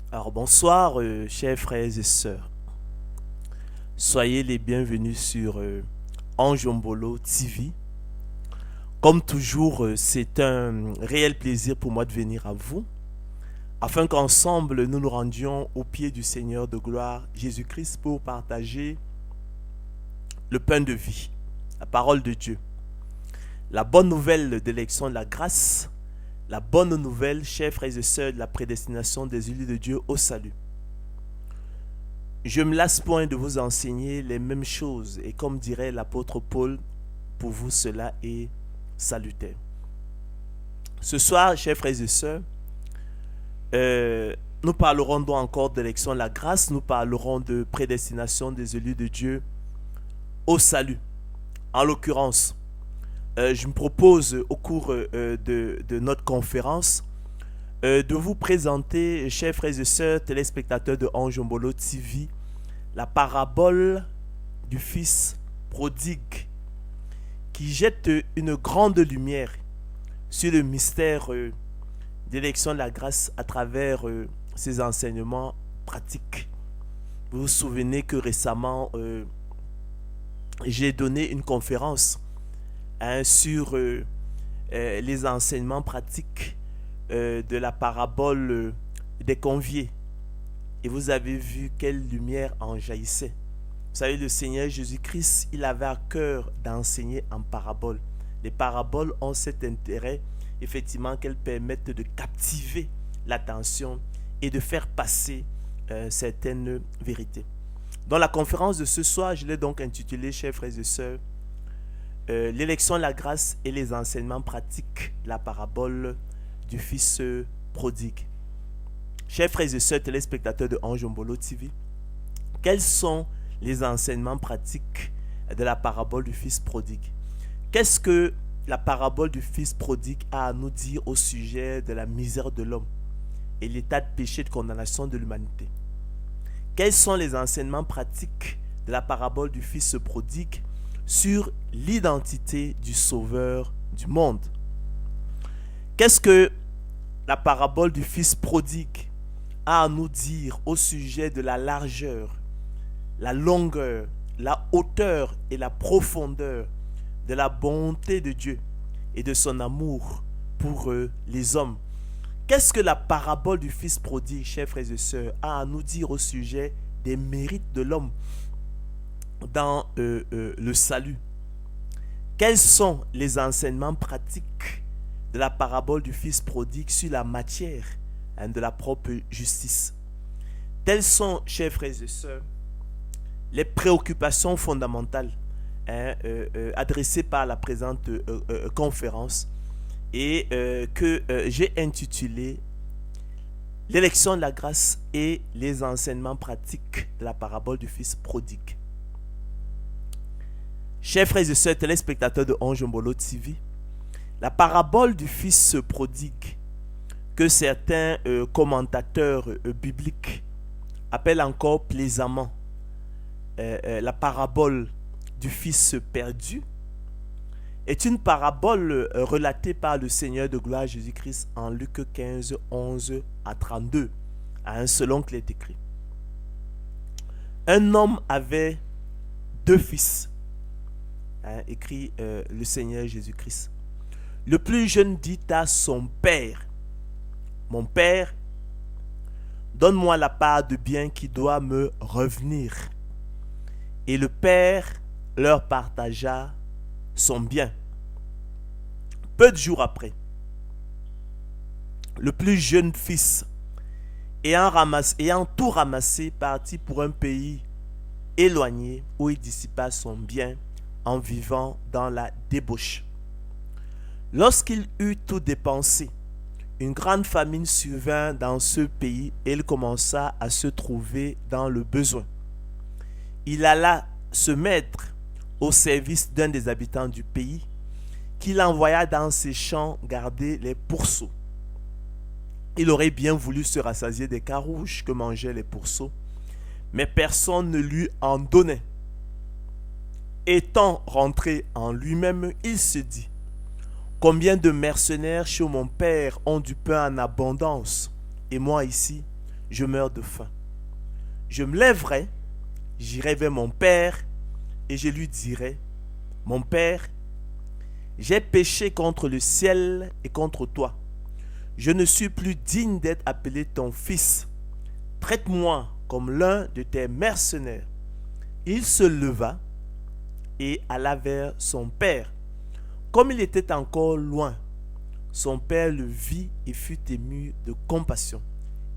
Alors bonsoir, chers frères et sœurs. Soyez les bienvenus sur Anjombolo TV. Comme toujours, c'est un réel plaisir pour moi de venir à vous, afin qu'ensemble nous nous rendions au pied du Seigneur de gloire, Jésus-Christ, pour partager le pain de vie, la parole de Dieu, la bonne nouvelle d'élection de la grâce, la bonne nouvelle, chers frères et sœurs, de la prédestination des élus de Dieu au salut. Je me lasse point de vous enseigner les mêmes choses, et comme dirait l'apôtre Paul, pour vous cela est salutaire. Ce soir, chers frères et sœurs, nous parlerons donc encore d'élection de la grâce, nous parlerons de prédestination des élus de Dieu au salut. En l'occurrence, je me propose au cours de notre conférence de vous présenter, chers frères et sœurs, téléspectateurs de Anjombolo TV, la parabole du Fils prodigue qui jette une grande lumière sur le mystère d'élection de la grâce à travers ses enseignements pratiques. Vous vous souvenez que récemment, j'ai donné une conférence sur les enseignements pratiques de la parabole des conviés. Et vous avez vu quelle lumière en jaillissait. Vous savez, le Seigneur Jésus-Christ, il avait à cœur d'enseigner en parabole. Les paraboles ont cet intérêt, effectivement, qu'elles permettent de captiver l'attention et de faire passer certaines vérités. Dans la conférence de ce soir, je l'ai donc intitulée, chers frères et sœurs, l'élection de la grâce et les enseignements pratiques de la parabole du Fils prodigue. Chers frères et sœurs téléspectateurs de Anjombolo TV, quels sont les enseignements pratiques de la parabole du Fils prodigue? Qu'est-ce que la parabole du Fils prodigue a à nous dire au sujet de la misère de l'homme et l'état de péché et de condamnation de l'humanité? Quels sont les enseignements pratiques de la parabole du Fils prodigue sur l'identité du Sauveur du monde? Qu'est-ce que la parabole du Fils prodigue a à nous dire au sujet de la largeur, la longueur, la hauteur et la profondeur de la bonté de Dieu et de son amour pour les hommes? Qu'est-ce que la parabole du Fils prodigue, chers frères et sœurs, a à nous dire au sujet des mérites de l'homme dans le salut? Quels sont les enseignements pratiques de la parabole du Fils prodigue sur la matière de la propre justice? Telles sont, chers frères et sœurs, les préoccupations fondamentales adressées par la présente conférence et que j'ai intitulé l'élection de la grâce et les enseignements pratiques de la parabole du Fils prodigue. Chers frères et sœurs téléspectateurs de Anjombolo TV, la parabole du Fils prodigue, que certains commentateurs bibliques appellent encore plaisamment la parabole du Fils perdu, est une parabole relatée par le Seigneur de gloire Jésus-Christ en Luc 15, 11 à 32, à un seul oncle est écrit. Un homme avait deux fils, écrit le Seigneur Jésus-Christ. Le plus jeune dit à son père, « Mon père, donne-moi la part de bien qui doit me revenir. » Et le père leur partagea son bien. Peu de jours après, le plus jeune fils, ayant tout ramassé, partit pour un pays éloigné où il dissipa son bien en vivant dans la débauche. Lorsqu'il eut tout dépensé, une grande famine survint dans ce pays et il commença à se trouver dans le besoin. Il alla se mettre au service d'un des habitants du pays, qu'il envoya dans ses champs garder les pourceaux. Il aurait bien voulu se rassasier des carouges que mangeaient les pourceaux, mais personne ne lui en donnait. Étant rentré en lui-même, il se dit: combien de mercenaires chez mon père ont du pain en abondance, et moi ici, je meurs de faim. Je me lèverai, j'irai vers mon père et je lui dirai, mon père, j'ai péché contre le ciel et contre toi. Je ne suis plus digne d'être appelé ton fils. Traite-moi comme l'un de tes mercenaires. Il se leva et alla vers son père. Comme il était encore loin, son père le vit et fut ému de compassion.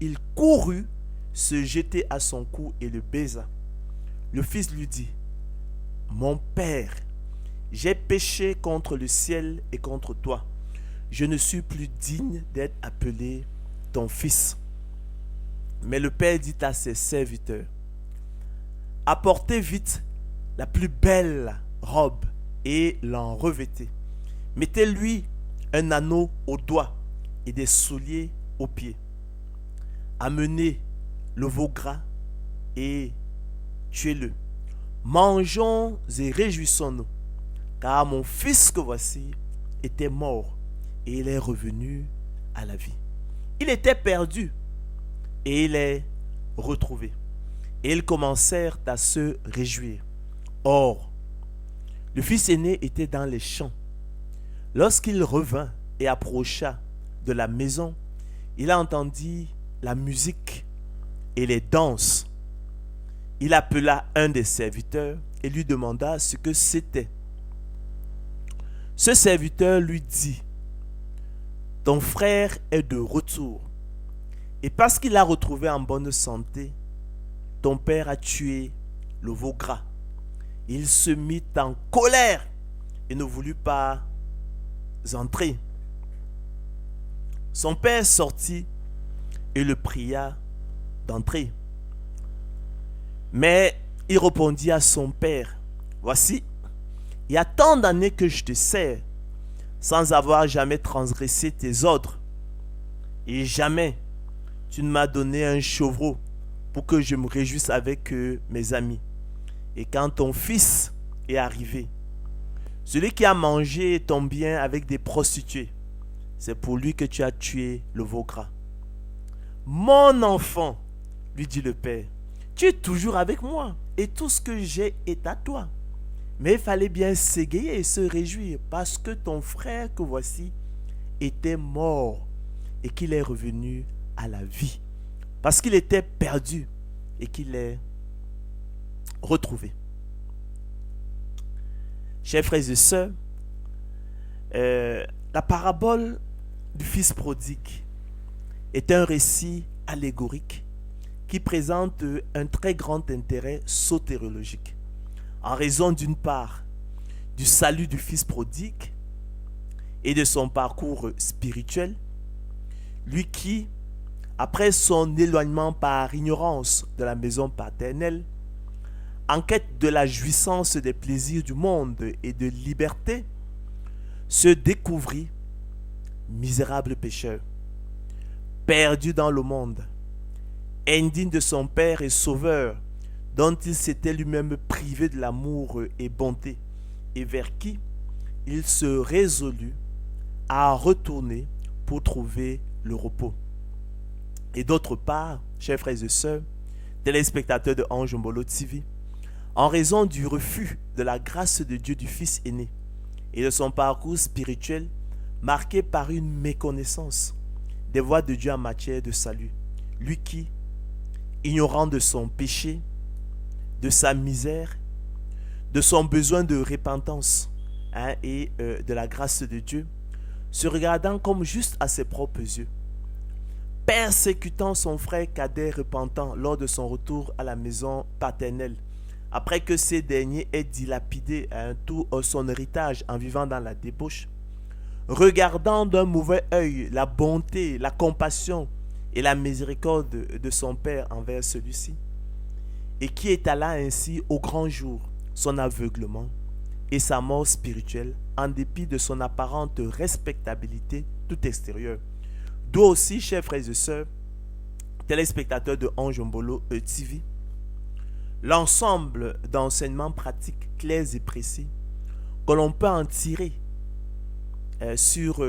Il courut se jeter à son cou et le baisa. Le fils lui dit, mon père, j'ai péché contre le ciel et contre toi. Je ne suis plus digne d'être appelé ton fils. Mais le père dit à ses serviteurs, apportez vite la plus belle robe et l'en revêtez. Mettez-lui un anneau au doigt et des souliers aux pieds. Amenez le veau gras et tuez-le. Mangeons et réjouissons-nous, car mon fils que voici était mort et il est revenu à la vie. Il était perdu et il est retrouvé. Et ils commencèrent à se réjouir. Or, le fils aîné était dans les champs. Lorsqu'il revint et approcha de la maison, il entendit la musique et les danses. Il appela un des serviteurs et lui demanda ce que c'était. Ce serviteur lui dit, ton frère est de retour, et parce qu'il l'a retrouvé en bonne santé, ton père a tué le veau gras. Il se mit en colère et ne voulut pas entrer. Son père sortit et le pria d'entrer. Mais il répondit à son père, voici, il y a tant d'années que je te sers, sans avoir jamais transgressé tes ordres. Et jamais tu ne m'as donné un chevreau pour que je me réjouisse avec mes amis. Et quand ton fils est arrivé, celui qui a mangé ton bien avec des prostituées, c'est pour lui que tu as tué le veau gras. Mon enfant, lui dit le père, tu es toujours avec moi et tout ce que j'ai est à toi. Mais il fallait bien s'égayer et se réjouir parce que ton frère que voici était mort et qu'il est revenu à la vie. Parce qu'il était perdu et qu'il est retrouvé. Chers frères et sœurs, la parabole du fils prodigue est un récit allégorique qui présente un très grand intérêt sotériologique. En raison d'une part du salut du fils prodigue et de son parcours spirituel, lui qui, après son éloignement par ignorance de la maison paternelle, en quête de la jouissance des plaisirs du monde et de liberté, se découvrit misérable pécheur, perdu dans le monde, indigne de son Père et Sauveur, dont il s'était lui-même privé de l'amour et bonté, et vers qui il se résolut à retourner pour trouver le repos. Et d'autre part, chers frères et sœurs, téléspectateurs de Ange Mbolo TV, en raison du refus de la grâce de Dieu du Fils aîné et de son parcours spirituel marqué par une méconnaissance des voies de Dieu en matière de salut, lui qui, ignorant de son péché, de sa misère, de son besoin de repentance et de la grâce de Dieu, se regardant comme juste à ses propres yeux, persécutant son frère cadet repentant lors de son retour à la maison paternelle, après que ces derniers aient dilapidé tout son héritage en vivant dans la débauche, regardant d'un mauvais œil la bonté, la compassion et la miséricorde de son Père envers celui-ci, et qui étala ainsi au grand jour son aveuglement et sa mort spirituelle en dépit de son apparente respectabilité tout extérieure. D'où aussi, chers frères et sœurs, téléspectateurs de Ange Mbolo TV, l'ensemble d'enseignements pratiques clairs et précis que l'on peut en tirer sur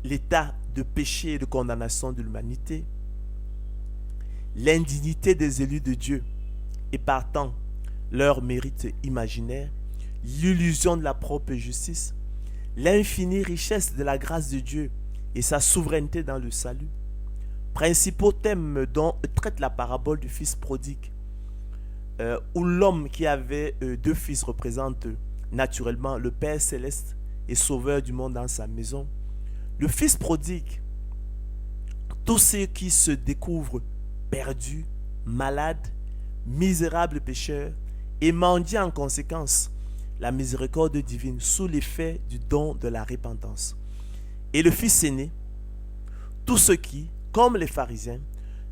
l'état de péché et de condamnation de l'humanité l'indignité des élus de Dieu et partant leur mérite imaginaire, l'illusion de la propre justice, l'infinie richesse de la grâce de Dieu et sa souveraineté dans le salut, principaux thèmes dont traite la parabole du fils prodigue, où l'homme qui avait deux fils représente naturellement le Père céleste et sauveur du monde dans sa maison. Le fils prodigue, tous ceux qui se découvrent perdus, malades, misérables pécheurs et mendient en conséquence la miséricorde divine sous l'effet du don de la repentance. Et le fils aîné, tous ceux qui, comme les pharisiens,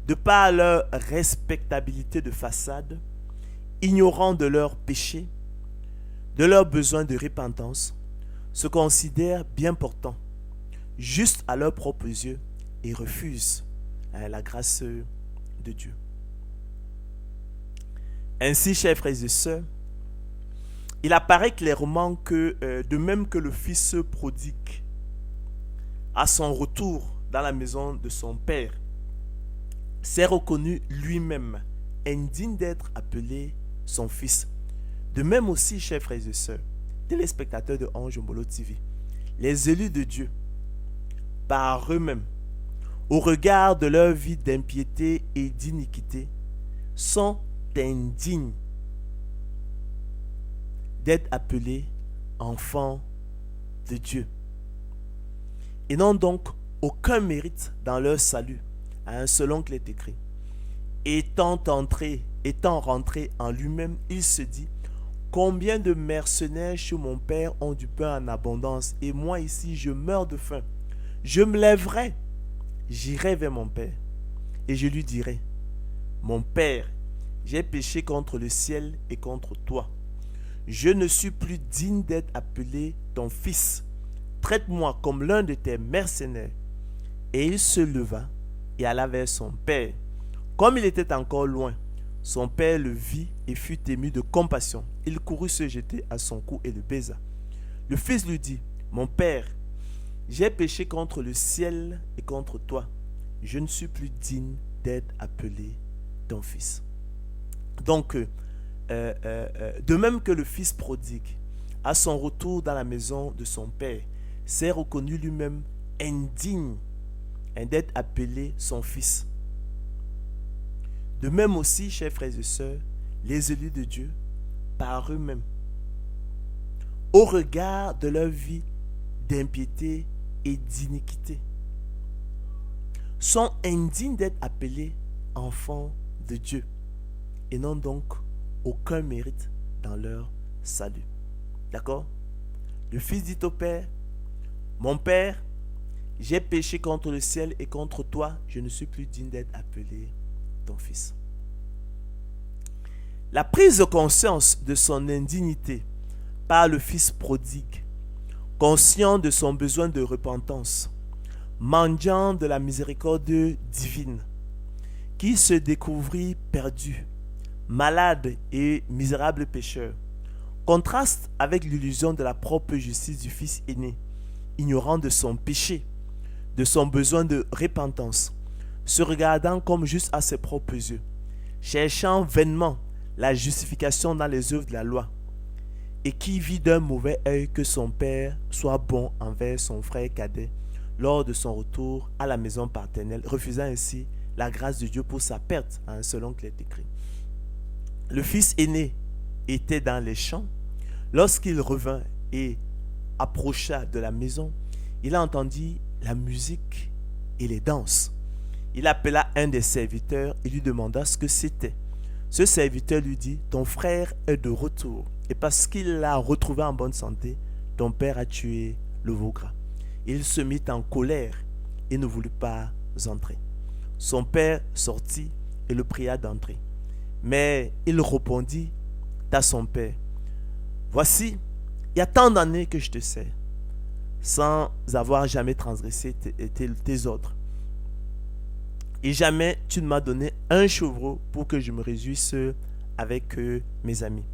de par leur respectabilité de façade, ignorant de leurs péchés, de leurs besoins de repentance, se considèrent bien portants, justes à leurs propres yeux, et refusent la grâce de Dieu. Ainsi, chers frères et sœurs, il apparaît clairement que, de même que le fils prodigue, à son retour dans la maison de son père, s'est reconnu lui-même indigne d'être appelé son fils. De même aussi, chers frères et sœurs, téléspectateurs de Ange Mbolo TV, les élus de Dieu, par eux-mêmes, au regard de leur vie d'impiété et d'iniquité, sont indignes d'être appelés enfants de Dieu. Ils n'ont donc aucun mérite dans leur salut, selon qu'il est écrit. Étant rentré en lui-même, il se dit: combien de mercenaires chez mon père ont du pain en abondance, et moi ici je meurs de faim. Je me lèverai, j'irai vers mon père, et je lui dirai: mon père, j'ai péché contre le ciel et contre toi. Je ne suis plus digne d'être appelé ton fils. Traite-moi comme l'un de tes mercenaires. Et il se leva et alla vers son père. Comme il était encore loin, son père le vit et fut ému de compassion. Il courut se jeter à son cou et le baisa. Le fils lui dit: mon père, j'ai péché contre le ciel et contre toi. Je ne suis plus digne d'être appelé ton fils. Donc, de même que le fils prodigue, à son retour dans la maison de son père, s'est reconnu lui-même indigne d'être appelé son fils. De même aussi, chers frères et sœurs, les élus de Dieu, par eux-mêmes, au regard de leur vie d'impiété et d'iniquité, sont indignes d'être appelés enfants de Dieu et n'ont donc aucun mérite dans leur salut. D'accord? Le fils dit au père: mon père, j'ai péché contre le ciel et contre toi, je ne suis plus digne d'être appelé ton fils. La prise de conscience de son indignité par le fils prodigue, conscient de son besoin de repentance, mendiant de la miséricorde divine, qui se découvrit perdu, malade et misérable pécheur, contraste avec l'illusion de la propre justice du fils aîné, ignorant de son péché, de son besoin de repentance, se regardant comme juste à ses propres yeux, cherchant vainement la justification dans les œuvres de la loi, et qui vit d'un mauvais œil que son père soit bon envers son frère cadet lors de son retour à la maison paternelle, refusant ainsi la grâce de Dieu pour sa perte, selon qu'il est écrit. Le fils aîné était dans les champs. Lorsqu'il revint et approcha de la maison, il entendit la musique et les danses. Il appela un des serviteurs et lui demanda ce que c'était. Ce serviteur lui dit: ton frère est de retour, et parce qu'il l'a retrouvé en bonne santé, ton père a tué le veau gras. Il se mit en colère et ne voulut pas entrer. Son père sortit et le pria d'entrer. Mais il répondit à son père: voici, il y a tant d'années que je te sers, sans avoir jamais transgressé tes ordres. Et jamais tu ne m'as donné un chevreau pour que je me réjouisse avec mes amis.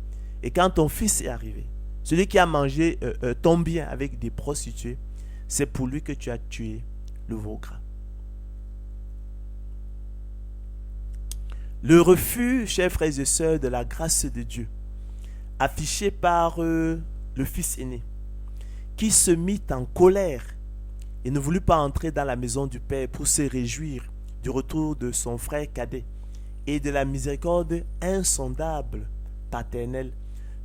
Et quand ton fils est arrivé, celui qui a mangé ton bien avec des prostituées, c'est pour lui que tu as tué le veau gras. Le refus, chers frères et sœurs, de la grâce de Dieu, affiché par le fils aîné, qui se mit en colère et ne voulut pas entrer dans la maison du Père pour se réjouir du retour de son frère cadet et de la miséricorde insondable paternelle,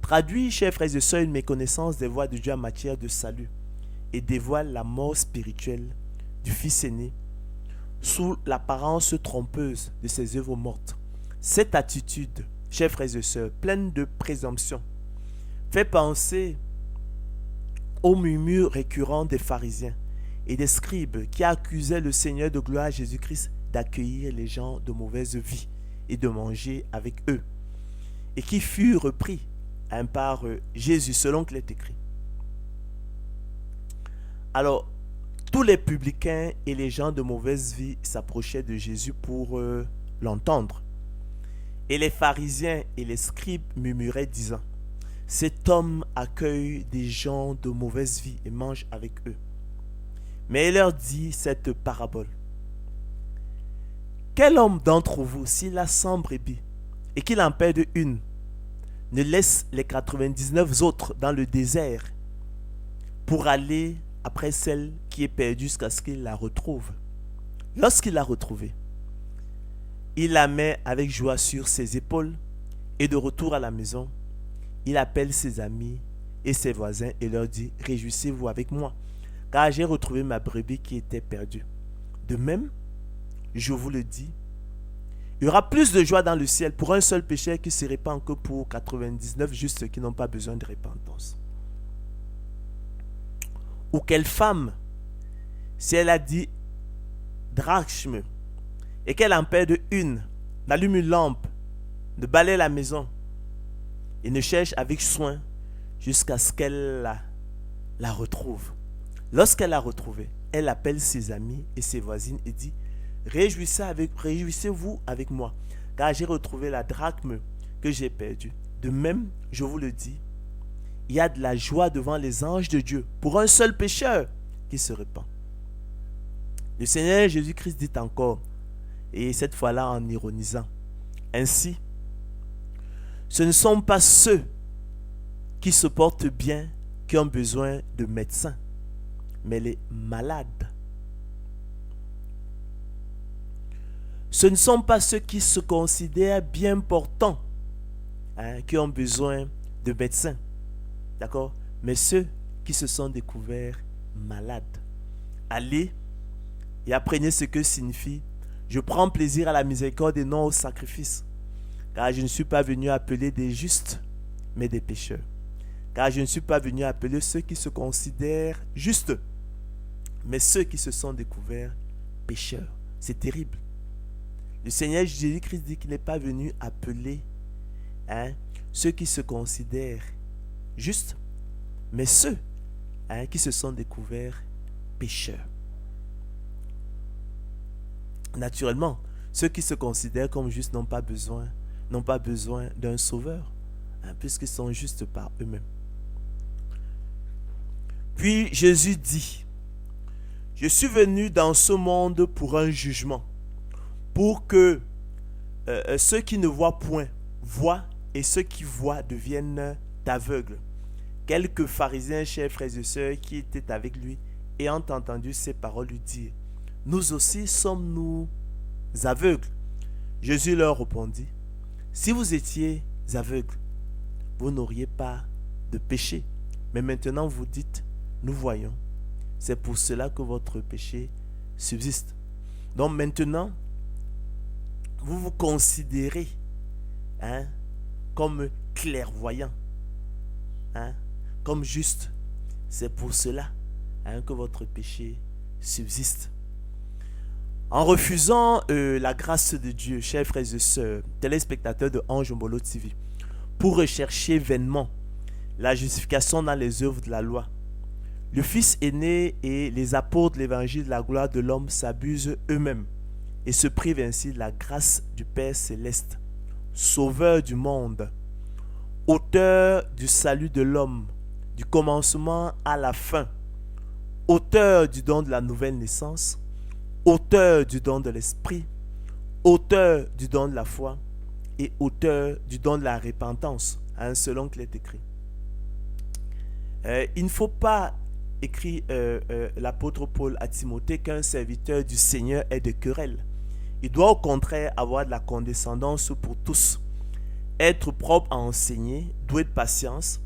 traduit, chers frères et sœurs, une méconnaissance des voies de Dieu en matière de salut et dévoile la mort spirituelle du fils aîné sous l'apparence trompeuse de ses œuvres mortes. Cette attitude, chers frères et sœurs, pleine de présomption, fait penser aux murmures récurrents des pharisiens et des scribes qui accusaient le Seigneur de gloire Jésus-Christ d'accueillir les gens de mauvaise vie et de manger avec eux, et qui furent repris par Jésus selon qu'il est écrit. Alors, tous les publicains et les gens de mauvaise vie s'approchaient de Jésus pour l'entendre. Et les pharisiens et les scribes murmuraient disant, « Cet homme accueille des gens de mauvaise vie et mange avec eux. » Mais il leur dit cette parabole. « Quel homme d'entre vous, s'il a 100 brebis et qu'il en perde une, ne laisse les 99 autres dans le désert pour aller après celle qui est perdue jusqu'à ce qu'il la retrouve. Lorsqu'il l'a retrouvée, il la met avec joie sur ses épaules et de retour à la maison, il appelle ses amis et ses voisins et leur dit « Réjouissez-vous avec moi, car j'ai retrouvé ma brebis qui était perdue. » De même, je vous le dis, il y aura plus de joie dans le ciel pour un seul pécheur qui se répand que pour 99 justes qui n'ont pas besoin de repentance. Ou quelle femme, si elle a dit drachmes et qu'elle en perd une, n'allume une lampe, ne balaye la maison et ne cherche avec soin jusqu'à ce qu'elle la retrouve. Lorsqu'elle l'a retrouvée, elle appelle ses amis et ses voisines et dit « Réjouissez-vous avec moi, car j'ai retrouvé la drachme que j'ai perdue. » De même, je vous le dis, il y a de la joie devant les anges de Dieu pour un seul pécheur qui se repent. Le Seigneur Jésus-Christ dit encore, et cette fois-là en ironisant, « Ainsi, ce ne sont pas ceux qui se portent bien qui ont besoin de médecins, mais les malades. Ce ne sont pas ceux qui se considèrent bien portants qui ont besoin de médecins, d'accord, mais ceux qui se sont découverts malades. Allez et apprenez ce que signifie « Je prends plaisir à la miséricorde et non au sacrifice, car je ne suis pas venu appeler des justes, mais des pécheurs. Car je ne suis pas venu appeler ceux qui se considèrent justes, mais ceux qui se sont découverts pécheurs. » C'est terrible. Le Seigneur Jésus-Christ dit qu'il n'est pas venu appeler ceux qui se considèrent justes, mais ceux qui se sont découverts pécheurs. Naturellement, ceux qui se considèrent comme justes n'ont pas besoin d'un sauveur, puisqu'ils sont justes par eux-mêmes. Puis Jésus dit, « Je suis venu dans ce monde pour un jugement, pour que ceux qui ne voient point voient et ceux qui voient deviennent aveugles. » Quelques pharisiens, chers frères et sœurs, qui étaient avec lui, ayant entendu ces paroles, lui dirent, « Nous aussi sommes-nous aveugles ?» Jésus leur répondit, « Si vous étiez aveugles, vous n'auriez pas de péché. Mais maintenant vous dites, nous voyons. C'est pour cela que votre péché subsiste. » Donc maintenant, vous vous considérez comme clairvoyant, comme juste. C'est pour cela que votre péché subsiste. En refusant la grâce de Dieu, chers frères et sœurs, téléspectateurs de Ange Mbolo TV, pour rechercher vainement la justification dans les œuvres de la loi, le Fils aîné et les apôtres de l'évangile de la gloire de l'homme s'abusent eux-mêmes et se privent ainsi de la grâce du Père céleste, Sauveur du monde, auteur du salut de l'homme, du commencement à la fin, auteur du don de la nouvelle naissance, auteur du don de l'esprit, auteur du don de la foi, et auteur du don de la repentance, selon qu'il est écrit. Il ne faut pas, écrit l'apôtre Paul à Timothée, qu'un serviteur du Seigneur ait de querelles. Il doit au contraire avoir de la condescendance pour tous, être propre à enseigner, doué de patience.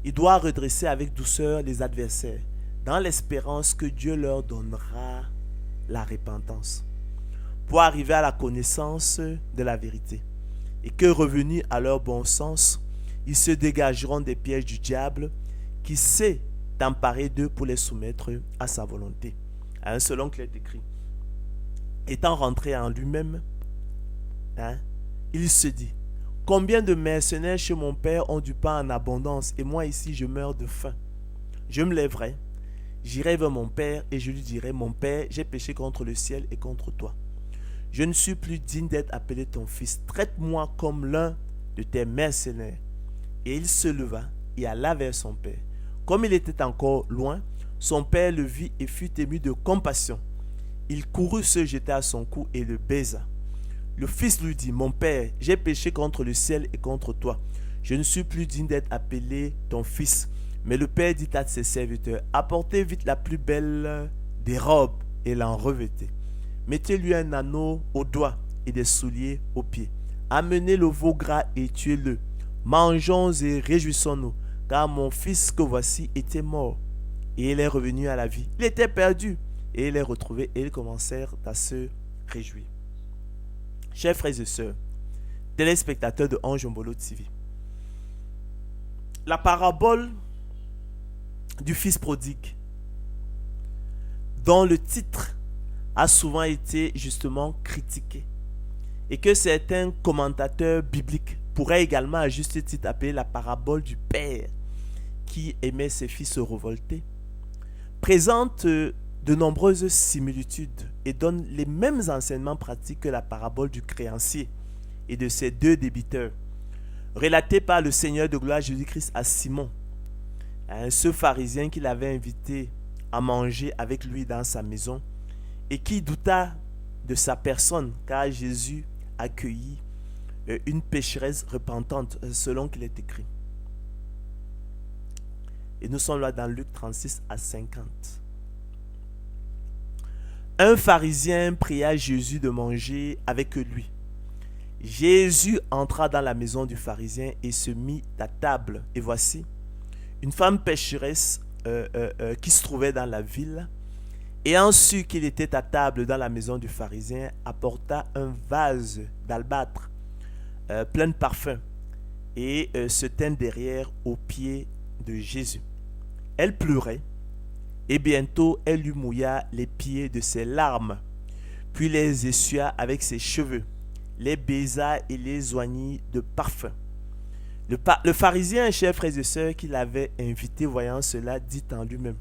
Il doit redresser avec douceur les adversaires, dans l'espérance que Dieu leur donnera la repentance, pour arriver à la connaissance de la vérité, et que revenus à leur bon sens, ils se dégageront des pièges du diable, qui sait d'emparer d'eux pour les soumettre à sa volonté. Selon qu'il est écrit. Étant rentré en lui-même, il se dit, combien de mercenaires chez mon père ont du pain en abondance, et moi ici je meurs de faim. Je me lèverai, j'irai vers mon père, et je lui dirai, mon père, j'ai péché contre le ciel et contre toi. Je ne suis plus digne d'être appelé ton fils. Traite-moi comme l'un de tes mercenaires. Et il se leva et alla vers son père. Comme il était encore loin, son père le vit et fut ému de compassion. Il courut se jeter à son cou et le baisa. Le fils lui dit, mon père, j'ai péché contre le ciel et contre toi. Je ne suis plus digne d'être appelé ton fils. Mais le père dit à ses serviteurs, apportez vite la plus belle des robes et l'en revêtez. Mettez-lui un anneau au doigt et des souliers aux pieds. Amenez le veau gras et tuez-le. Mangeons et réjouissons-nous, car mon fils que voici était mort, et il est revenu à la vie. Il était perdu, et il est retrouvé, et ils commencèrent à se réjouir. Chers frères et sœurs, téléspectateurs de Ange Mbolo TV, la parabole du fils prodigue, dont le titre a souvent été justement critiqué, et que certains commentateurs bibliques pourraient également à juste titre appeler la parabole du père qui aimait ses fils se révolter, présente de nombreuses similitudes et donne les mêmes enseignements pratiques que la parabole du créancier et de ses deux débiteurs, relatée par le Seigneur de gloire Jésus-Christ à Simon, ce pharisien qu'il avait invité à manger avec lui dans sa maison et qui douta de sa personne car Jésus accueillit une pécheresse repentante selon qu'il est écrit. Et nous sommes là dans Luc 36 à 50. Un pharisien pria Jésus de manger avec lui. Jésus entra dans la maison du pharisien et se mit à table. Et voici, une femme pécheresse qui se trouvait dans la ville, ayant su qu'il était à table dans la maison du pharisien, apporta un vase d'albâtre plein de parfums et se tint derrière aux pieds de Jésus. Elle pleurait et bientôt elle lui mouilla les pieds de ses larmes, puis les essuya avec ses cheveux, les baisa et les oignit de parfum. Le pharisien, chers frères et sœurs, qui l'avait invité, voyant cela, dit en lui-même,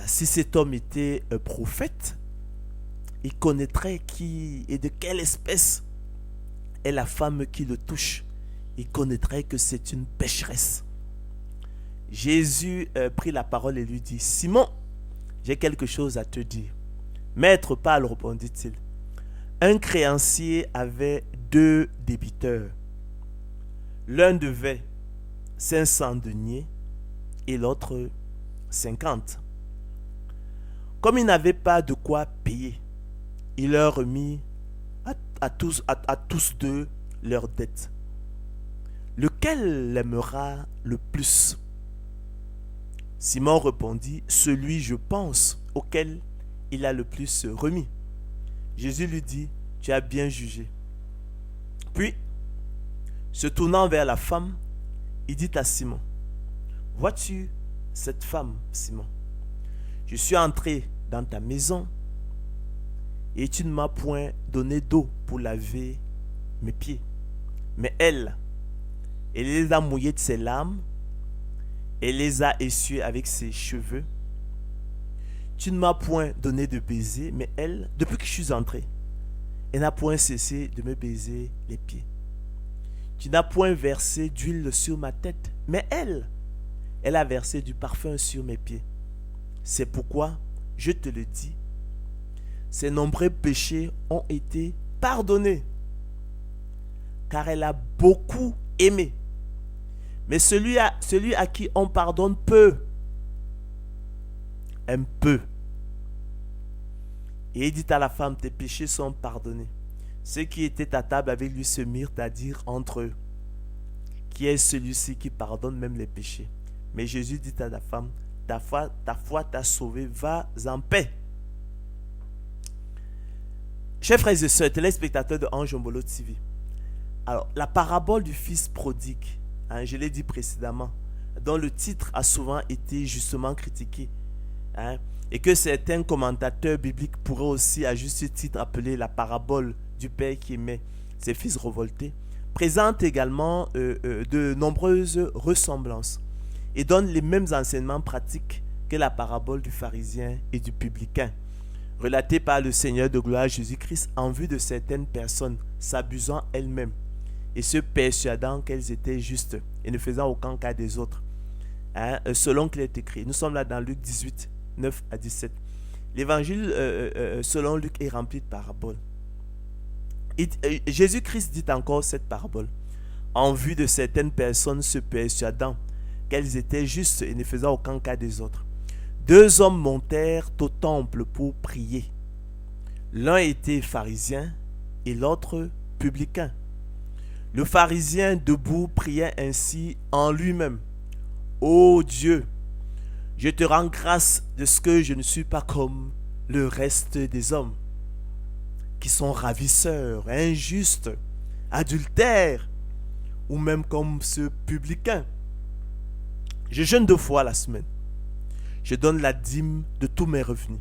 si cet homme était un prophète, il connaîtrait qui et de quelle espèce est la femme qui le touche. Il connaîtrait que c'est une pécheresse. Jésus prit la parole et lui dit, Simon, j'ai quelque chose à te dire. Maître, parle, répondit-il. Un créancier avait 2 débiteurs. L'un devait 500 deniers et l'autre 50. Comme il n'avait pas de quoi payer, il leur remit à tous 2 leurs dettes. Lequel l'aimera le plus? Simon répondit, celui, je pense, auquel il a le plus remis. Jésus lui dit, tu as bien jugé. Puis, se tournant vers la femme, il dit à Simon, vois-tu cette femme, Simon? Je suis entré dans ta maison et tu ne m'as point donné d'eau pour laver mes pieds. Mais elle les a mouillés de ses larmes, elle les a essuyés avec ses cheveux. Tu ne m'as point donné de baiser, mais elle, depuis que je suis entré, elle n'a point cessé de me baiser les pieds. Tu n'as point versé d'huile sur ma tête, mais elle a versé du parfum sur mes pieds. C'est pourquoi, je te le dis, ses nombreux péchés ont été pardonnés. car elle a beaucoup aimé. Mais celui à qui on pardonne peu, aime peu. Et il dit à la femme, tes péchés sont pardonnés. Ceux qui étaient à table avec lui se mirent à dire entre eux, qui est celui-ci qui pardonne même les péchés? Mais Jésus dit à la femme, ta foi t'a sauvé, va en paix. Chers frères et sœurs, téléspectateurs de Ange Mbolo TV. Alors, la parabole du fils prodigue, je l'ai dit précédemment, dont le titre a souvent été justement critiqué, et que certains commentateurs bibliques pourraient aussi à juste titre appeler la parabole du père qui aimait ses fils révoltés, présente également de nombreuses ressemblances et donne les mêmes enseignements pratiques que la parabole du pharisien et du publicain, relatée par le Seigneur de gloire Jésus-Christ en vue de certaines personnes s'abusant elles-mêmes et se persuadant qu'elles étaient justes et ne faisant aucun cas des autres, selon qu'il est écrit. Nous sommes là dans Luc 18, 9 à 17. L'évangile selon Luc est rempli de paraboles. Jésus-Christ dit encore cette parabole en vue de certaines personnes se persuadant qu'elles étaient justes et ne faisant aucun cas des autres. Deux hommes montèrent au temple pour prier. L'un était pharisien et l'autre publicain. Le pharisien debout priait ainsi en lui-même. Ô Dieu, je te rends grâce de ce que je ne suis pas comme le reste des hommes, qui sont ravisseurs, injustes, adultères, ou même comme ce publicain. Je jeûne 2 fois la semaine. Je donne la dîme de tous mes revenus.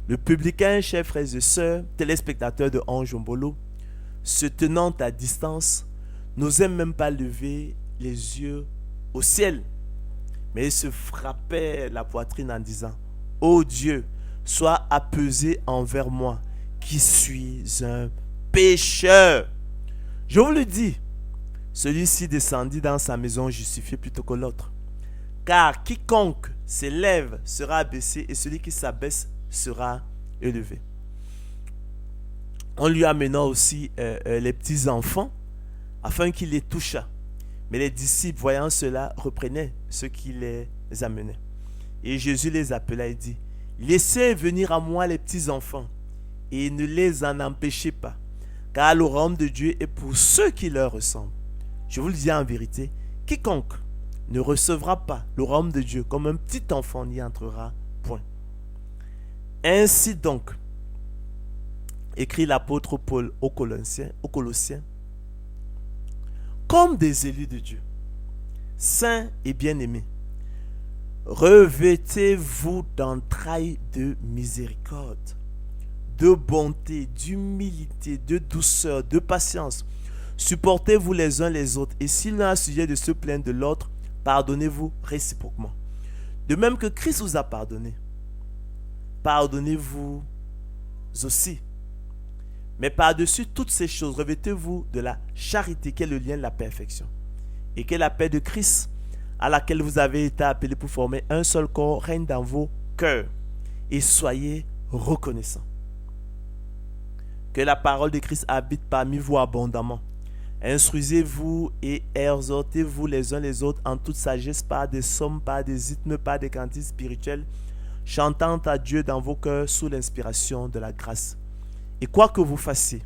Le publicain, chers frères et sœurs, téléspectateurs de Ange Mbolo, se tenant à distance, n'osait même pas lever les yeux au ciel, mais il se frappait la poitrine en disant, ô Dieu, sois apaisé envers moi, qui suis un pécheur. Je vous le dis, celui-ci descendit dans sa maison justifié plutôt que l'autre. Car quiconque s'élève sera abaissé et celui qui s'abaisse sera élevé. On lui amena aussi les petits enfants afin qu'il les touchât. Mais les disciples, voyant cela, reprenaient ceux qui les amenaient. Et Jésus les appela et dit, laissez venir à moi les petits enfants et ne les en empêchez pas, car le royaume de Dieu est pour ceux qui leur ressemblent. Je vous le dis en vérité, quiconque ne recevra pas le royaume de Dieu comme un petit enfant n'y entrera point. Ainsi donc, écrit l'apôtre Paul aux Colossiens, comme des élus de Dieu, saints et bien-aimés, revêtez-vous d'entrailles de miséricorde, de bonté, d'humilité, de douceur, de patience. Supportez-vous les uns les autres, et s'il n'a un sujet de se plaindre de l'autre, pardonnez-vous réciproquement. De même que Christ vous a pardonné, pardonnez-vous aussi. Mais par-dessus toutes ces choses, revêtez-vous de la charité qui est le lien de la perfection. Et que la paix de Christ, à laquelle vous avez été appelés pour former un seul corps, règne dans vos cœurs. Et soyez reconnaissants. Que la parole de Christ habite parmi vous abondamment. Instruisez-vous et exhortez-vous les uns les autres en toute sagesse par des psaumes, par des hymnes, par des cantiques spirituels, chantant à Dieu dans vos cœurs sous l'inspiration de la grâce. Et quoi que vous fassiez,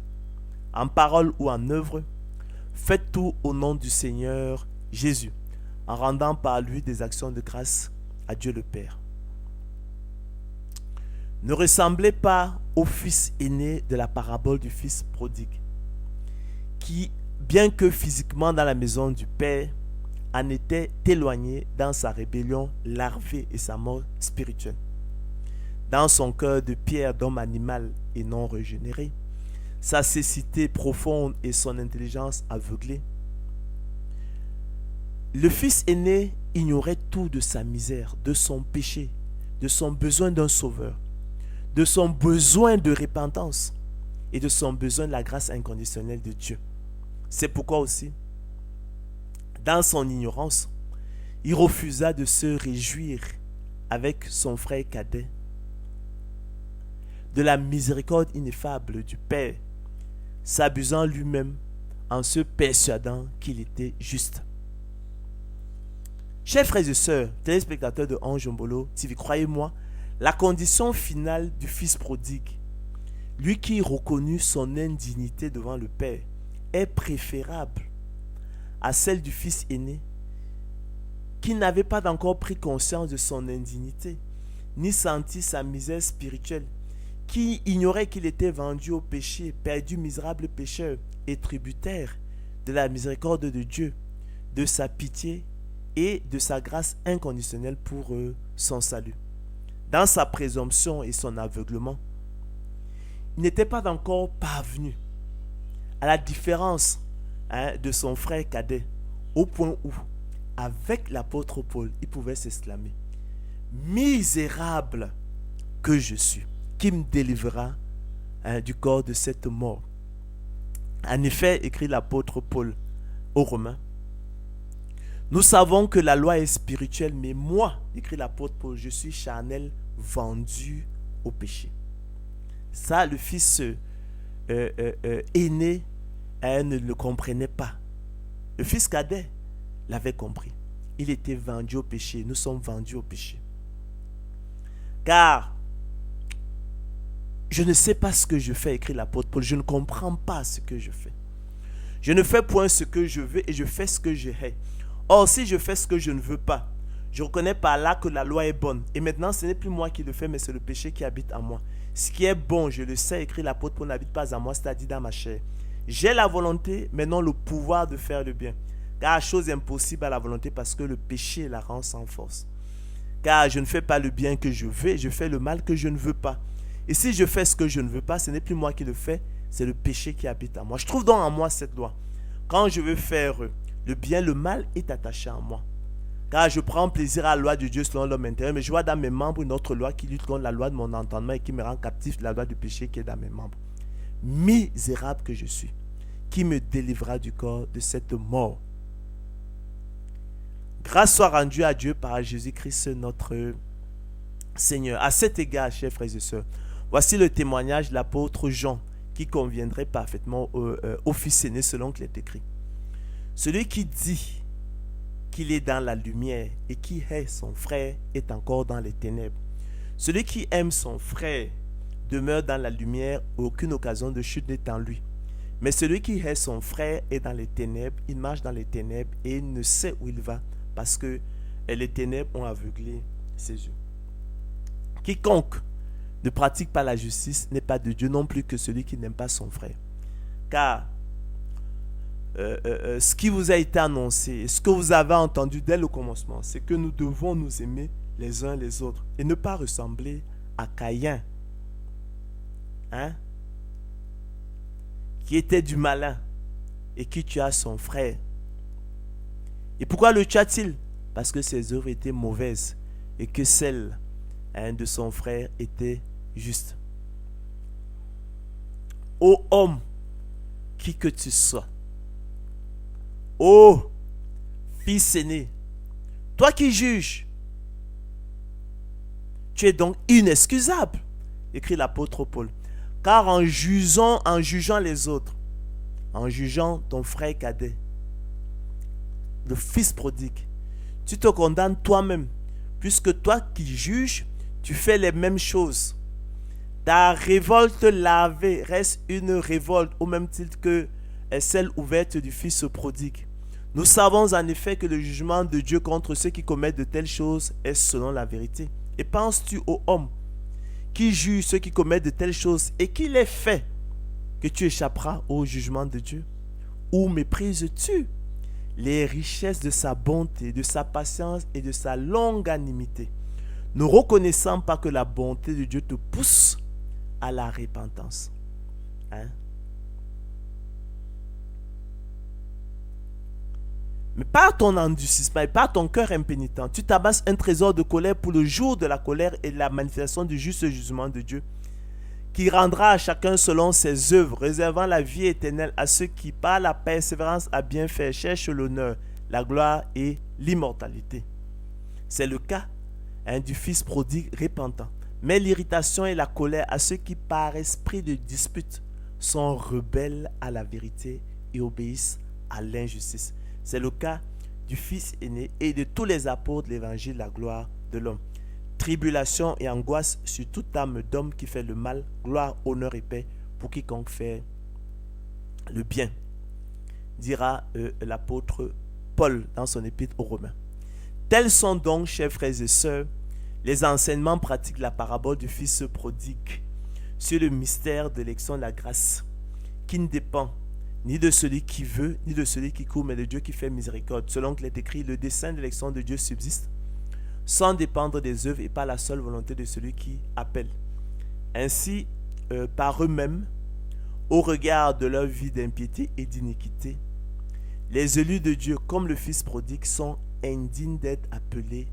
en parole ou en œuvre, faites tout au nom du Seigneur Jésus, en rendant par lui des actions de grâce à Dieu le Père. Ne ressemblez pas au fils aîné de la parabole du fils prodigue, qui, bien que physiquement dans la maison du Père, en était éloigné dans sa rébellion larvée et sa mort spirituelle. Dans son cœur de pierre d'homme animal et non régénéré, sa cécité profonde et son intelligence aveuglée, le fils aîné ignorait tout de sa misère, de son péché, de son besoin d'un sauveur, de son besoin de repentance et de son besoin de la grâce inconditionnelle de Dieu. C'est pourquoi aussi, dans son ignorance, il refusa de se réjouir avec son frère cadet de la miséricorde ineffable du Père, s'abusant lui-même en se persuadant qu'il était juste. Chers frères et sœurs, téléspectateurs de Ange Mbolo TV, croyez-moi, la condition finale du fils prodigue, lui qui reconnut son indignité devant le Père, est préférable à celle du fils aîné qui n'avait pas encore pris conscience de son indignité, ni senti sa misère spirituelle, qui ignorait qu'il était vendu au péché, perdu, misérable pécheur et tributaire de la miséricorde de Dieu, de sa pitié et de sa grâce inconditionnelle pour son salut. Dans sa présomption et son aveuglement, il n'était pas encore parvenu à la différence de son frère cadet, au point où, avec l'apôtre Paul, il pouvait s'exclamer: misérable que je suis, qui me délivrera du corps de cette mort. En effet, écrit l'apôtre Paul aux Romains, nous savons que la loi est spirituelle, mais moi, écrit l'apôtre Paul, je suis charnel, vendu au péché. Ça, le fils aîné ne le comprenait pas. Le fils cadet l'avait compris. Il était vendu au péché. Nous sommes vendus au péché. Car je ne sais pas ce que je fais, écrit l'apôtre Paul. Je ne comprends pas ce que je fais. Je ne fais point ce que je veux et je fais ce que je hais. Or, si je fais ce que je ne veux pas, je reconnais par là que la loi est bonne. Et maintenant, ce n'est plus moi qui le fais, mais c'est le péché qui habite en moi. Ce qui est bon, je le sais, écrit l'apôtre Paul, n'habite pas en moi, c'est-à-dire dans ma chair. J'ai la volonté, mais non le pouvoir de faire le bien. Car la chose est impossible à la volonté parce que le péché la rend sans force. Car je ne fais pas le bien que je veux, je fais le mal que je ne veux pas. Et si je fais ce que je ne veux pas, ce n'est plus moi qui le fais, c'est le péché qui habite en moi. Je trouve donc en moi cette loi. Quand je veux faire le bien, le mal est attaché en moi. Car je prends plaisir à la loi de Dieu selon l'homme intérieur, mais je vois dans mes membres une autre loi qui lutte contre la loi de mon entendement et qui me rend captif de la loi du péché qui est dans mes membres. Misérable que je suis, qui me délivrera du corps de cette mort. Grâce soit rendue à Dieu par Jésus-Christ notre Seigneur. À cet égard, chers frères et sœurs, voici le témoignage de l'apôtre Jean qui conviendrait parfaitement au fils aîné selon qu'il est écrit. Celui qui dit qu'il est dans la lumière et qui hait son frère est encore dans les ténèbres. Celui qui aime son frère demeure dans la lumière, aucune occasion de chute n'est en lui. Mais celui qui hait son frère est dans les ténèbres, il marche dans les ténèbres et il ne sait où il va parce que les ténèbres ont aveuglé ses yeux. Quiconque ne pratique pas la justice n'est pas de Dieu non plus que celui qui n'aime pas son frère. Car ce qui vous a été annoncé, ce que vous avez entendu dès le commencement, c'est que nous devons nous aimer les uns les autres et ne pas ressembler à Caïn, qui était du malin et qui tua son frère. Et pourquoi le tua-t-il? Parce que ses œuvres étaient mauvaises et que celles de son frère étaient justes. Ô homme, qui que tu sois, ô fils aîné, toi qui juges, tu es donc inexcusable, écrit l'apôtre Paul. Car en jugeant les autres, en jugeant ton frère cadet, le fils prodigue, tu te condamnes toi-même, puisque toi qui juges, tu fais les mêmes choses. Ta révolte lavée reste une révolte au même titre que celle ouverte du fils prodigue. Nous savons en effet que le jugement de Dieu contre ceux qui commettent de telles choses est selon la vérité. Et penses-tu aux hommes qui jugent ceux qui commettent de telles choses et qui les fait que tu échapperas au jugement de Dieu? Ou méprises-tu les richesses de sa bonté, de sa patience et de sa longanimité, ne reconnaissant pas que la bonté de Dieu te pousse à la repentance? Mais par ton endurcissement et par ton cœur impénitent, tu t'amasses un trésor de colère pour le jour de la colère et de la manifestation du juste jugement de Dieu, qui rendra à chacun selon ses œuvres, réservant la vie éternelle à ceux qui, par la persévérance à bien faire, cherchent l'honneur, la gloire et l'immortalité. C'est le cas du fils prodigue repentant. Mais l'irritation et la colère à ceux qui, par esprit de dispute, sont rebelles à la vérité et obéissent à l'injustice. C'est le cas du Fils aîné et de tous les apôtres de l'évangile de la gloire de l'homme. Tribulation et angoisse sur toute âme d'homme qui fait le mal, gloire, honneur et paix pour quiconque fait le bien, dira l'apôtre Paul dans son épître aux Romains. Tels sont donc, chers frères et sœurs, les enseignements pratiques de la parabole du Fils prodigue sur le mystère de l'élection de la grâce, qui ne dépend ni de celui qui veut, ni de celui qui court, mais de Dieu qui fait miséricorde. Selon qu'il est écrit, le dessein de l'élection de Dieu subsiste, sans dépendre des œuvres et par la seule volonté de celui qui appelle. Ainsi, par eux-mêmes, au regard de leur vie d'impiété et d'iniquité, les élus de Dieu, comme le Fils prodigue, sont indignes d'être appelés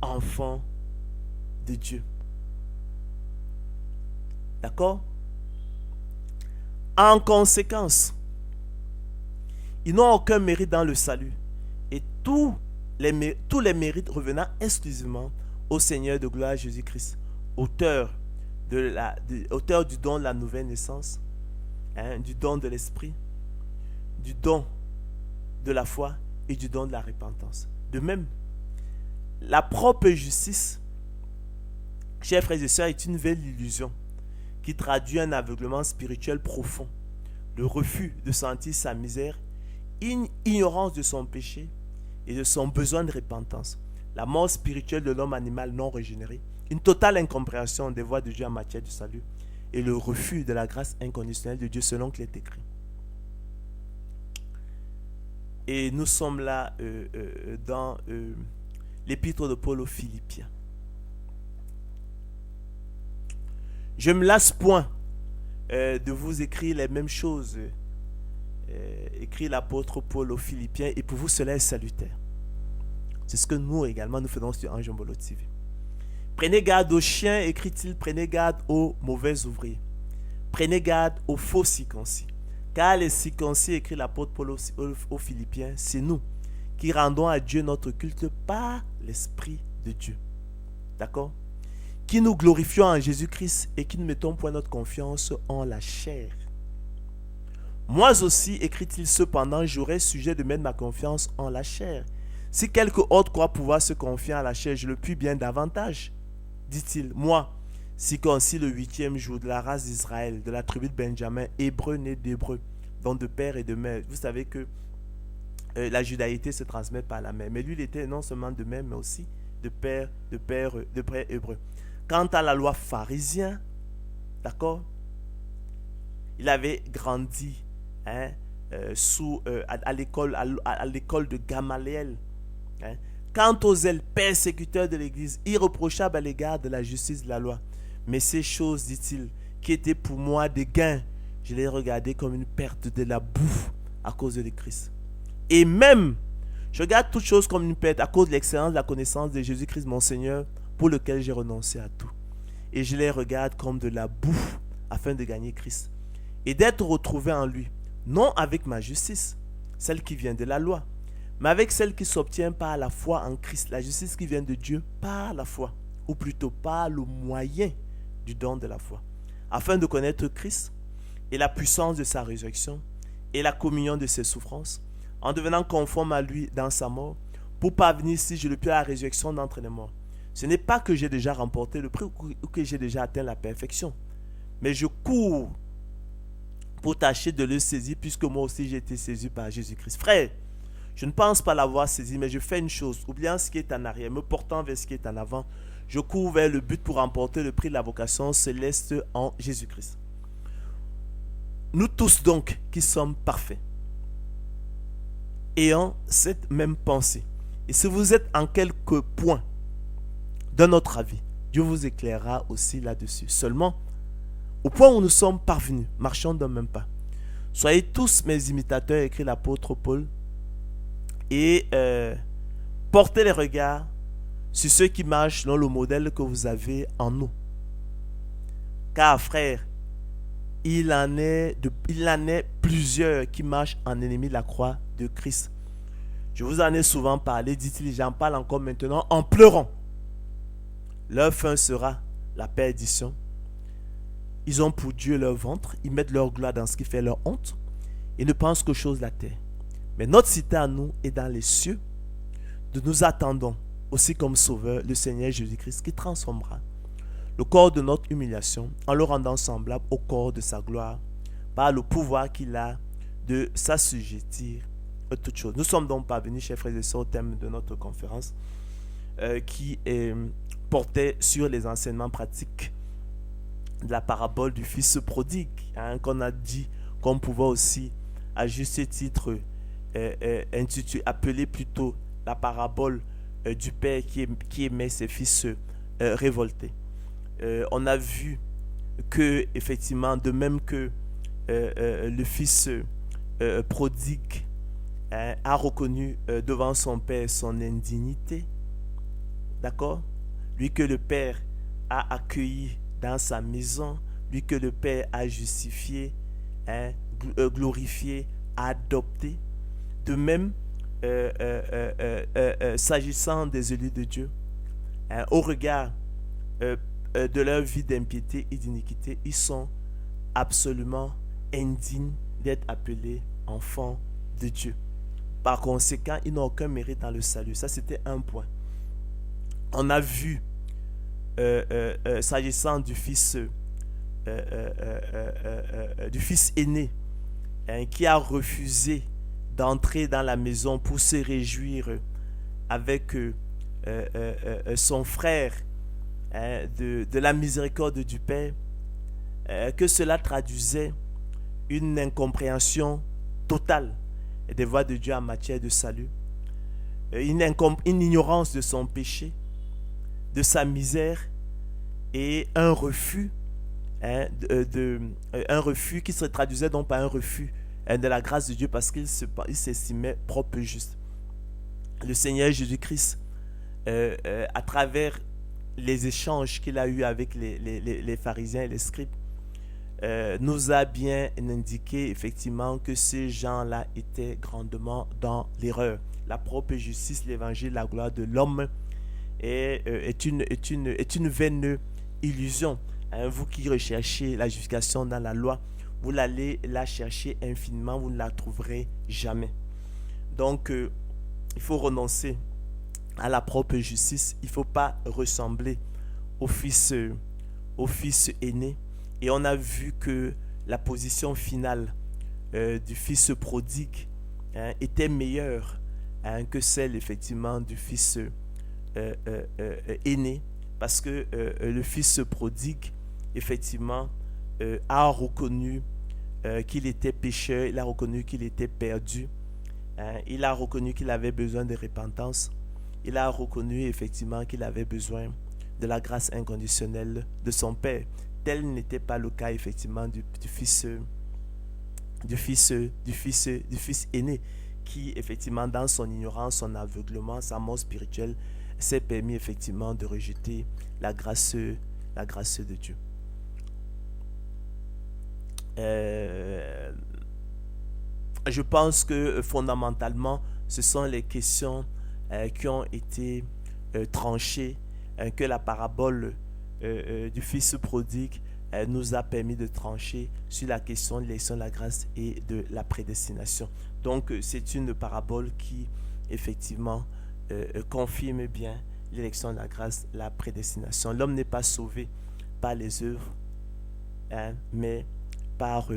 enfants de Dieu. D'accord? En conséquence, ils n'ont aucun mérite dans le salut. Et tous les mérites revenant exclusivement au Seigneur de gloire Jésus-Christ, auteur du don de la nouvelle naissance, du don de l'esprit, du don de la foi et du don de la repentance. De même, la propre justice, chers frères et sœurs, est une belle illusion qui traduit un aveuglement spirituel profond, le refus de sentir sa misère, une ignorance de son péché et de son besoin de repentance, la mort spirituelle de l'homme animal non régénéré, une totale incompréhension des voies de Dieu en matière de salut et le refus de la grâce inconditionnelle de Dieu selon qu'il est écrit. Et nous sommes là dans l'épître de Paul aux Philippiens. Je ne me lasse point de vous écrire les mêmes choses, écrit l'apôtre Paul aux Philippiens, et pour vous cela est salutaire. C'est ce que nous également nous faisons sur Ange Mbolo TV. Prenez garde aux chiens, écrit-il, prenez garde aux mauvais ouvriers. Prenez garde aux faux circoncis. Car les circoncis, écrit l'apôtre Paul aux Philippiens, c'est nous qui rendons à Dieu notre culte par l'Esprit de Dieu. D'accord? Qui nous glorifions en Jésus-Christ et qui ne mettons point notre confiance en la chair. Moi aussi, écrit-il, cependant, j'aurais sujet de mettre ma confiance en la chair. Si quelque autre croit pouvoir se confier en la chair, je le puis bien davantage, dit-il. Moi, circoncis le 8e jour de la race d'Israël, de la tribu de Benjamin, hébreu né d'hébreu, donc de père et de mère. Vous savez que la judaïté se transmet par la mère. Mais lui, il était non seulement de mère, mais aussi de père hébreu. Quant à la loi pharisien, d'accord, il avait grandi à l'école de Gamaliel. Quant aux zèles persécuteurs de l'Église, irréprochables à l'égard de la justice de la loi. Mais ces choses, dit-il, qui étaient pour moi des gains, je les regardais comme une perte de la boue à cause de Christ. Et même, je regarde toutes choses comme une perte à cause de l'excellence de la connaissance de Jésus-Christ, mon Seigneur, pour lequel j'ai renoncé à tout. Et je les regarde comme de la boue afin de gagner Christ. Et d'être retrouvé en lui, non avec ma justice, celle qui vient de la loi, mais avec celle qui s'obtient par la foi en Christ, la justice qui vient de Dieu par la foi, ou plutôt par le moyen du don de la foi, afin de connaître Christ et la puissance de sa résurrection et la communion de ses souffrances, en devenant conforme à lui dans sa mort, pour parvenir, si je le puis, à la résurrection d'entre les morts. Ce n'est pas que j'ai déjà remporté le prix ou que j'ai déjà atteint la perfection, mais je cours pour tâcher de le saisir, puisque moi aussi j'ai été saisi par Jésus-Christ. Frère, je ne pense pas l'avoir saisi, mais je fais une chose, oubliant ce qui est en arrière, me portant vers ce qui est en avant, je cours vers le but pour remporter le prix de la vocation céleste en Jésus-Christ. Nous tous donc qui sommes parfaits, ayant cette même pensée, et si vous êtes en quelque point de notre avis, Dieu vous éclairera aussi là-dessus. Seulement, au point où nous sommes parvenus, marchons d'un même pas. Soyez tous mes imitateurs, écrit l'apôtre Paul, et portez les regards sur ceux qui marchent selon le modèle que vous avez en nous. Car, frère, il en est plusieurs qui marchent en ennemi de la croix de Christ. Je vous en ai souvent parlé, dit-il, j'en parle encore maintenant en pleurant. Leur fin sera la perdition, Ils ont pour Dieu leur ventre, ils mettent leur gloire dans ce qui fait leur honte, et ne pensent qu'aux choses de la terre. Mais notre cité à nous est dans les cieux, de nous attendons aussi comme sauveur le Seigneur Jésus-Christ qui transformera le corps de notre humiliation en le rendant semblable au corps de sa gloire par le pouvoir qu'il a de s'assujettir à toutes choses. Nous sommes donc parvenus, chers frères et sœurs, au thème de notre conférence qui portait sur les enseignements pratiques de la parabole du fils prodigue, qu'on a dit qu'on pouvait aussi à juste titre appeler plutôt la parabole du père qui aimait ses fils révoltés. On a vu que effectivement, de même que le fils prodigue a reconnu devant son père son indignité, d'accord, lui que le père a accueilli dans sa maison, lui que le père a justifié, glorifié, adopté. De même, s'agissant des élus de Dieu, au regard de leur vie d'impiété et d'iniquité, ils sont absolument indignes d'être appelés enfants de Dieu. Par conséquent, ils n'ont aucun mérite dans le salut. Ça, c'était un point. On a vu, s'agissant du fils aîné, qui a refusé d'entrer dans la maison pour se réjouir avec son frère de la miséricorde du Père, que cela traduisait une incompréhension totale des voies de Dieu en matière de salut, une ignorance de son péché, de sa misère, et un refus, un refus qui se traduisait donc par un refus de la grâce de Dieu parce qu'il s'estimait propre et juste. Le Seigneur Jésus-Christ, à travers les échanges qu'il a eus avec les pharisiens et les scribes, nous a bien indiqué effectivement que ces gens-là étaient grandement dans l'erreur. La propre justice, l'évangile, la gloire de l'homme est une vaine illusion. Vous qui recherchez la justification dans la loi, vous l'allez la chercher infiniment, vous ne la trouverez jamais. Donc, il faut renoncer à la propre justice. Il ne faut pas ressembler au fils aîné. Et on a vu que la position finale du fils prodigue était meilleure que celle effectivement du fils aîné, parce que le fils prodigue effectivement a reconnu qu'il était pécheur, il a reconnu qu'il était perdu, il a reconnu qu'il avait besoin de repentance, il a reconnu effectivement qu'il avait besoin de la grâce inconditionnelle de son Père. Tel n'était pas le cas effectivement du fils aîné, qui effectivement dans son ignorance, son aveuglement, sa mort spirituelle, s'est permis effectivement de rejeter la grâce de Dieu. Je pense que fondamentalement, ce sont les questions qui ont été tranchées, que la parabole du fils prodigue nous a permis de trancher sur la question de l'élection de la grâce et de la prédestination. Donc, c'est une parabole qui, effectivement, confirme bien l'élection de la grâce, la prédestination. L'homme n'est pas sauvé par les œuvres, mais par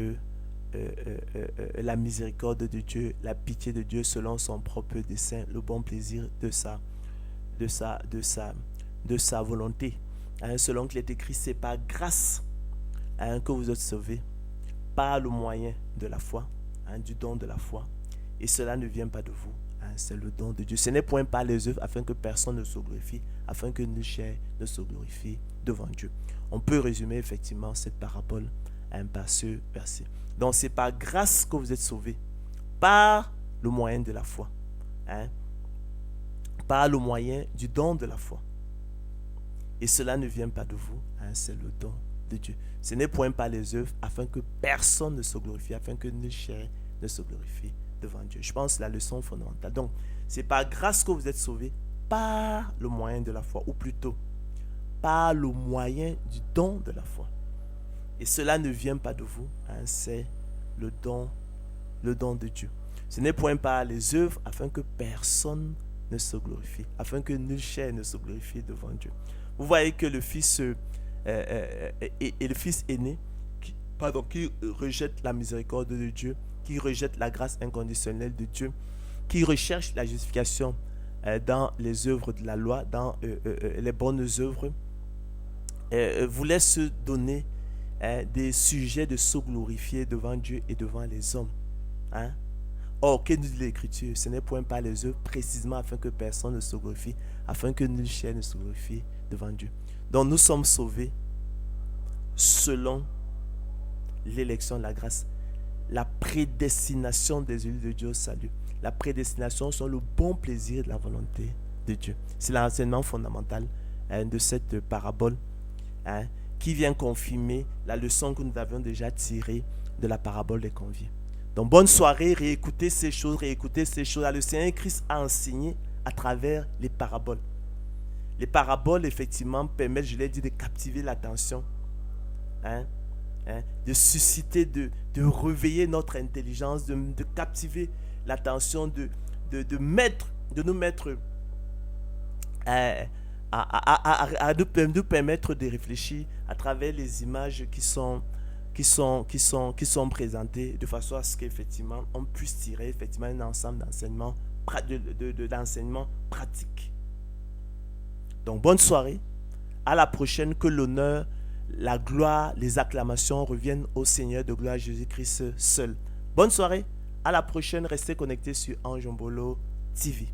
la miséricorde de Dieu, la pitié de Dieu selon son propre dessein, le bon plaisir de sa volonté. Selon qu'il est écrit, c'est par grâce que vous êtes sauvés, par le moyen de la foi, du don de la foi. Et cela ne vient pas de vous, c'est le don de Dieu. Ce n'est point par les œuvres afin que personne ne se glorifie, afin que nul chair ne se glorifie devant Dieu. On peut résumer effectivement cette parabole par ce verset. Donc c'est par grâce que vous êtes sauvés, par le moyen de la foi, par le moyen du don de la foi. Et cela ne vient pas de vous, c'est le don de Dieu. Ce n'est point par les œuvres afin que personne ne se glorifie, afin que nulle chair ne se glorifie devant Dieu. Je pense que la leçon fondamentale. Donc, c'est par grâce que vous êtes sauvés, par le moyen de la foi, ou plutôt, par le moyen du don de la foi. Et cela ne vient pas de vous, hein, c'est le don de Dieu. Ce n'est point par les œuvres afin que personne ne se glorifie, afin que nulle chair ne se glorifie devant Dieu. Vous voyez que le fils et le fils aîné qui rejette la miséricorde de Dieu, qui rejette la grâce inconditionnelle de Dieu, qui recherche la justification dans les œuvres de la loi, dans les bonnes œuvres, voulait se donner des sujets de se glorifier devant Dieu et devant les hommes. Hein? Or, que nous dit l'Écriture? Ce n'est point par les œuvres, précisément afin que personne ne se glorifie, afin que nulle chair ne se glorifie devant Dieu. Donc nous sommes sauvés selon l'élection de la grâce, la prédestination des élus de Dieu au salut. La prédestination sont le bon plaisir de la volonté de Dieu. C'est l'enseignement fondamental de cette parabole qui vient confirmer la leçon que nous avions déjà tirée de la parabole des conviés. Donc bonne soirée, réécoutez ces choses. Le Seigneur Christ a enseigné à travers les paraboles. Les paraboles, effectivement, permettent, je l'ai dit, de captiver l'attention, de susciter, de réveiller notre intelligence, de captiver l'attention, de nous mettre à nous permettre de réfléchir à travers les images qui sont présentées, de façon à ce qu'effectivement on puisse tirer effectivement un ensemble d'enseignements d'enseignements pratiques. Donc bonne soirée, à la prochaine, que l'honneur, la gloire, les acclamations reviennent au Seigneur de gloire Jésus-Christ seul. Bonne soirée, à la prochaine, restez connectés sur Ange Mbolo TV.